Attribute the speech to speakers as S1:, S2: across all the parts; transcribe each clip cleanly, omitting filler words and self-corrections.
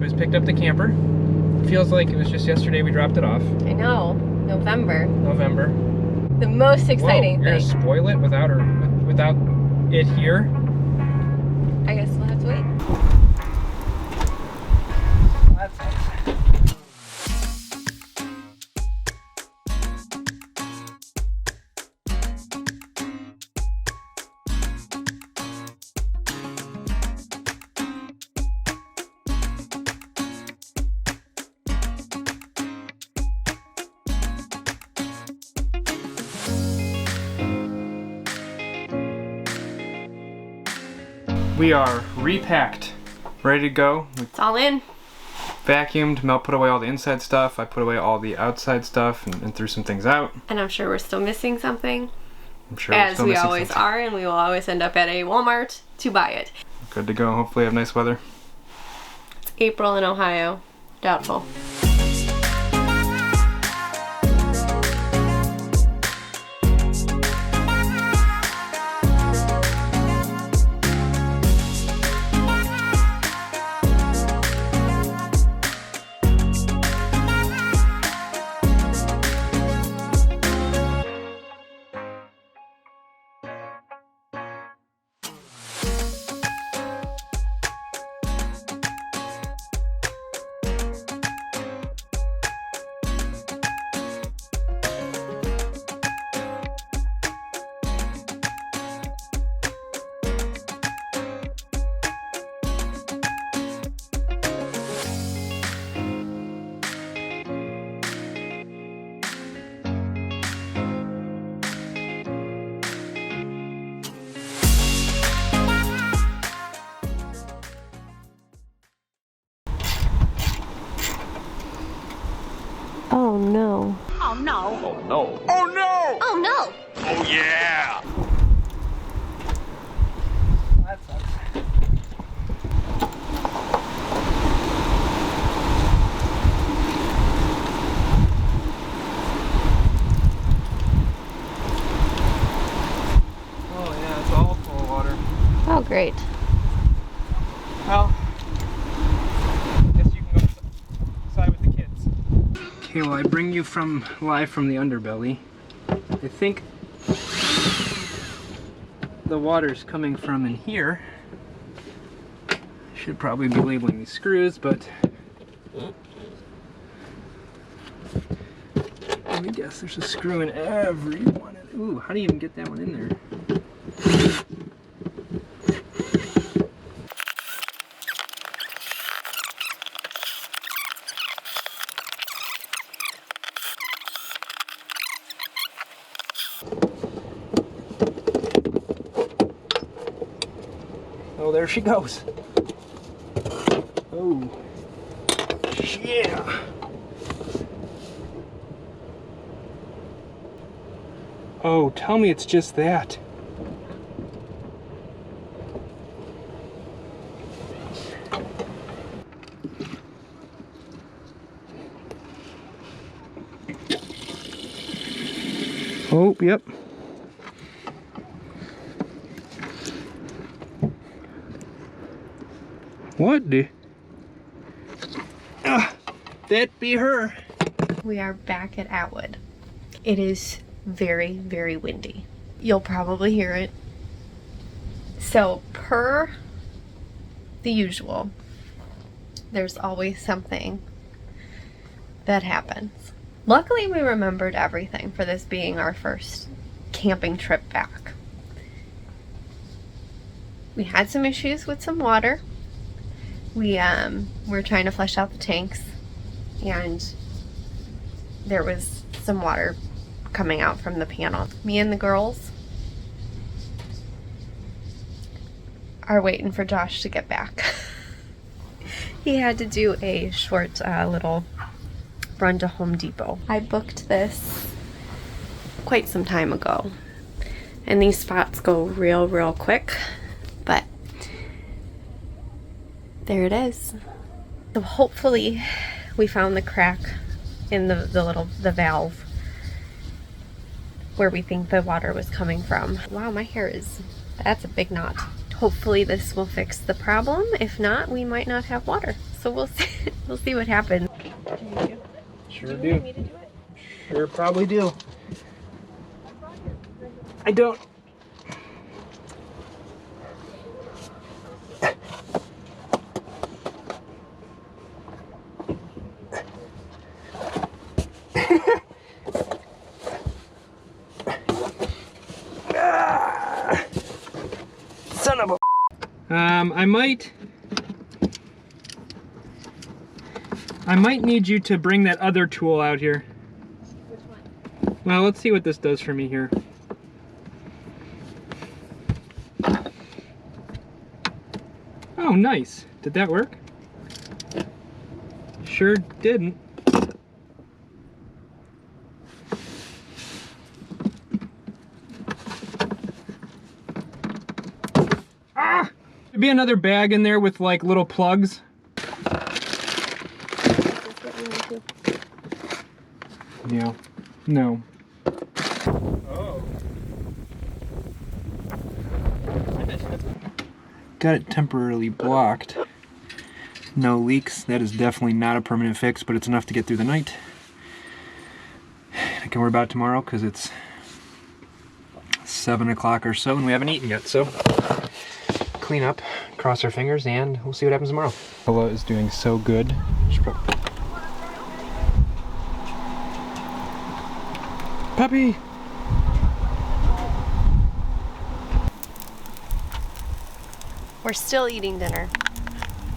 S1: we just picked up the camper. Feels like it was just yesterday we dropped it off.
S2: I know. November. The most exciting
S1: Whoa, you're
S2: thing.
S1: gonna spoil it without it here?
S2: I guess we'll have to wait.
S1: That's nice. We are repacked, ready to go. We
S2: It's all in.
S1: vacuumed, Mel put away all the inside stuff, I put away all the outside stuff and threw some things out.
S2: And I'm sure we're still missing something.
S1: I'm sure we're
S2: As
S1: still
S2: we
S1: missing
S2: always
S1: something.
S2: are, and we will always end up at a Walmart to buy it.
S1: Good to go, hopefully have nice weather.
S2: It's April in Ohio. Doubtful. Oh no.
S3: Oh no.
S4: Oh no.
S3: Oh no.
S2: Oh no!
S4: Oh yeah.
S1: That sucks. Oh yeah, it's all full of water.
S2: Oh great.
S1: Well, I guess you can go inside with the kids. Okay, well I bring you live from the underbelly. I think the water's coming from in here. I should probably be labeling these screws, but let me guess, there's a screw in every one. Ooh, how do you even get that one in there? Oh, there she goes. Oh, yeah. Oh, tell me it's just that. Oh, yep. What the? That be her.
S2: We are back at Atwood. It is very, very windy. You'll probably hear it. So, per the usual, there's always something that happens. Luckily, we remembered everything for this being our first camping trip back. We had some issues with some water. We were trying to flush out the tanks, and there was some water coming out from the panel. Me and the girls are waiting for Josh to get back. He had to do a short little run to Home Depot. I booked this quite some time ago, and these spots go real quick, but there it is. So hopefully we found the crack in the valve where we think the water was coming from. Wow, my hair that's a big knot. Hopefully this will fix the problem. If not, we might not have water. so we'll see. We'll see what happens.
S1: Sure
S2: Do you
S1: do.
S2: want me to do it?
S1: Sure, probably do. I don't. Son of a. I might need you to bring that other tool out here.
S2: Which one?
S1: Well, let's see what this does for me here. Oh, nice. Did that work? Sure didn't. Ah! There'd be another bag in there with like little plugs. Yeah. No. Oh. Got it temporarily blocked. No leaks. That is definitely not a permanent fix, but it's enough to get through the night. I can worry about it tomorrow because it's 7 o'clock or so and we haven't eaten yet, so clean up, cross our fingers, and we'll see what happens tomorrow. Ella is doing so good. Puppy!
S2: We're still eating dinner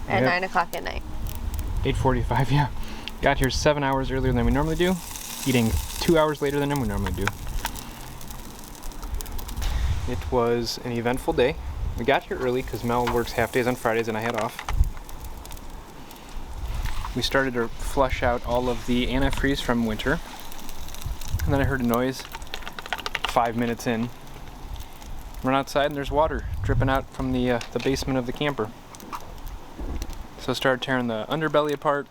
S2: at
S1: Yep.
S2: 9 o'clock at night.
S1: 8:45, yeah. Got here 7 hours earlier than we normally do, eating 2 hours later than we normally do. It was an eventful day. We got here early because Mel works half days on Fridays and I had off. We started to flush out all of the antifreeze from winter. And then I heard a noise 5 minutes in. Run outside and there's water dripping out from the basement of the camper. So I started tearing the underbelly apart,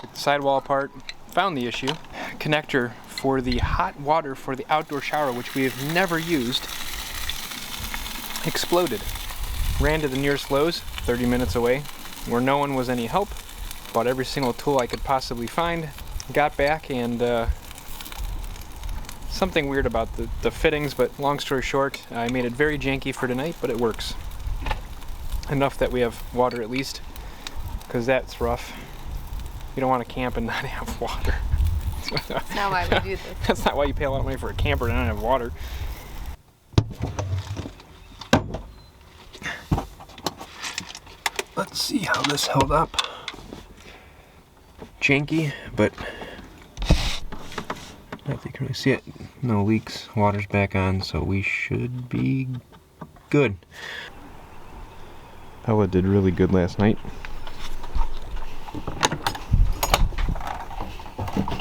S1: took the sidewall apart, found the issue. Connector for the hot water for the outdoor shower, which we have never used, exploded. Ran to the nearest Lowe's, 30 minutes away, where no one was any help. Bought every single tool I could possibly find. Got back and something weird about the fittings, but long story short, I made it very janky for tonight, but it works. Enough that we have water at least, because that's rough. You don't want to camp and not have water.
S2: That's not why we do this.
S1: That's not why you pay a lot of money for a camper and not have water. Let's see how this held up. Janky, but I don't know if you can really see it. No leaks, water's back on, so we should be good. Ella did really good last night.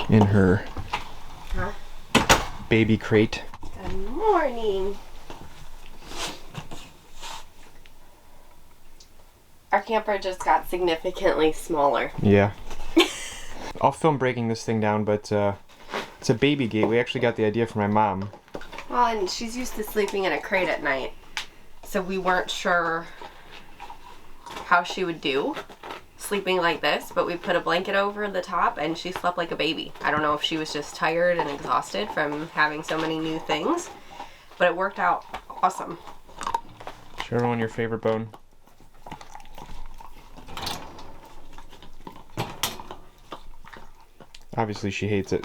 S1: In her baby crate.
S2: Good morning. Our camper just got significantly smaller.
S1: Yeah. I'll film breaking this thing down, but it's a baby gate. We actually got the idea from my mom.
S2: Well, and she's used to sleeping in a crate at night, so we weren't sure how she would do sleeping like this, but we put a blanket over the top and she slept like a baby. I don't know if she was just tired and exhausted from having so many new things, but it worked out awesome.
S1: Show everyone your favorite bone. Obviously she hates it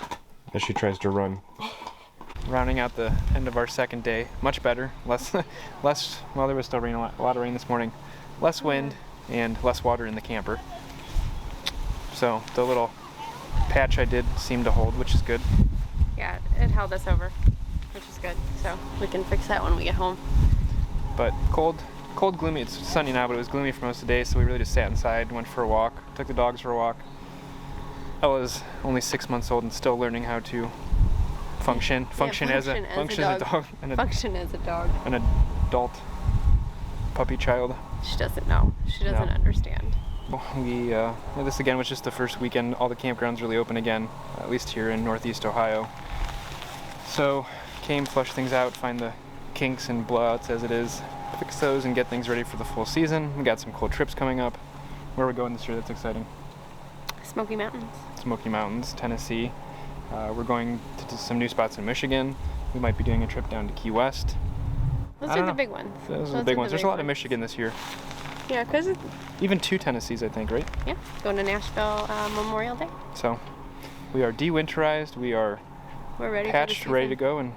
S1: as she tries to run. Rounding out the end of our second day, much better. Less, well, there was still rain, a lot of rain this morning. Less wind and less water in the camper. So the little patch I did seemed to hold, which is good.
S2: Yeah, it held us over, which is good. So we can fix that when we get home.
S1: But cold, gloomy. It's sunny now, but it was gloomy for most of the day, so we really just sat inside, went for a walk, took the dogs for a walk. Ella's only 6 months old and still learning how to function as a dog.
S2: Function as a dog.
S1: An adult puppy child.
S2: She doesn't know. She doesn't understand.
S1: We this again was just the first weekend. All the campgrounds really open again, at least here in Northeast Ohio. So came, flush things out, find the kinks and blowouts as it is, fix those and get things ready for the full season. We got some cool trips coming up. Where are we going this year? That's exciting.
S2: Smoky Mountains.
S1: Smoky Mountains, Tennessee. We're going to some new spots in Michigan. We might be doing a trip down to Key West.
S2: Those are the big ones.
S1: Those are the big ones. There's a lot of Michigan this year.
S2: Yeah, because...
S1: Even 2 Tennessees, I think, right?
S2: Yeah, going to Nashville Memorial Day.
S1: So, we are de-winterized. We're
S2: ready
S1: patched,
S2: for the
S1: ready to go, and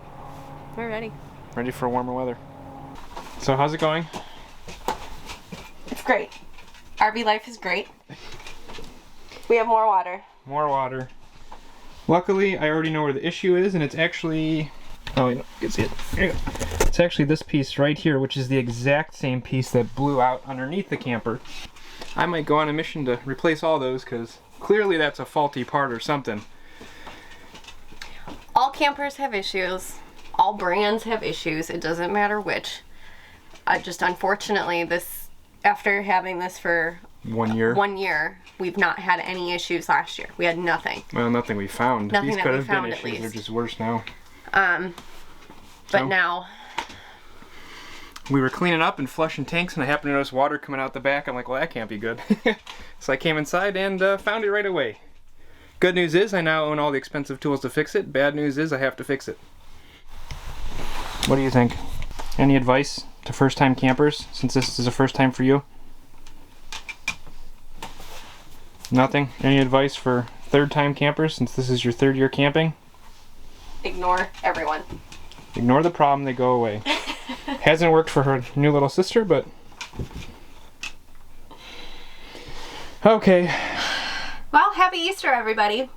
S2: we're ready.
S1: Ready for warmer weather. So how's it going?
S2: It's great. RV life is great. We have more water.
S1: More water. Luckily, I already know where the issue is, and it's actually... Oh, you can see it. Here you go. It's actually this piece right here, which is the exact same piece that blew out underneath the camper. I might go on a mission to replace all those, because clearly that's a faulty part or something.
S2: All campers have issues. All brands have issues. It doesn't matter which. Just unfortunately, after having this for
S1: 1 year.
S2: 1 year, we've not had any issues last year. We had nothing.
S1: Well, nothing we found.
S2: Nothing
S1: These
S2: that
S1: could
S2: we
S1: have
S2: found,
S1: been
S2: at
S1: issues.
S2: least.
S1: They're just worse now.
S2: But now...
S1: We were cleaning up and flushing tanks, and I happened to notice water coming out the back. I'm like, well, that can't be good. So I came inside and found it right away. Good news is I now own all the expensive tools to fix it. Bad news is I have to fix it. What do you think? Any advice to first-time campers, since this is a first time for you? Nothing? Any advice for third-time campers, since this is your 3rd year camping?
S2: Ignore everyone.
S1: Ignore the problem, they go away. Hasn't worked for her new little sister, but... Okay.
S2: Well, happy Easter, everybody.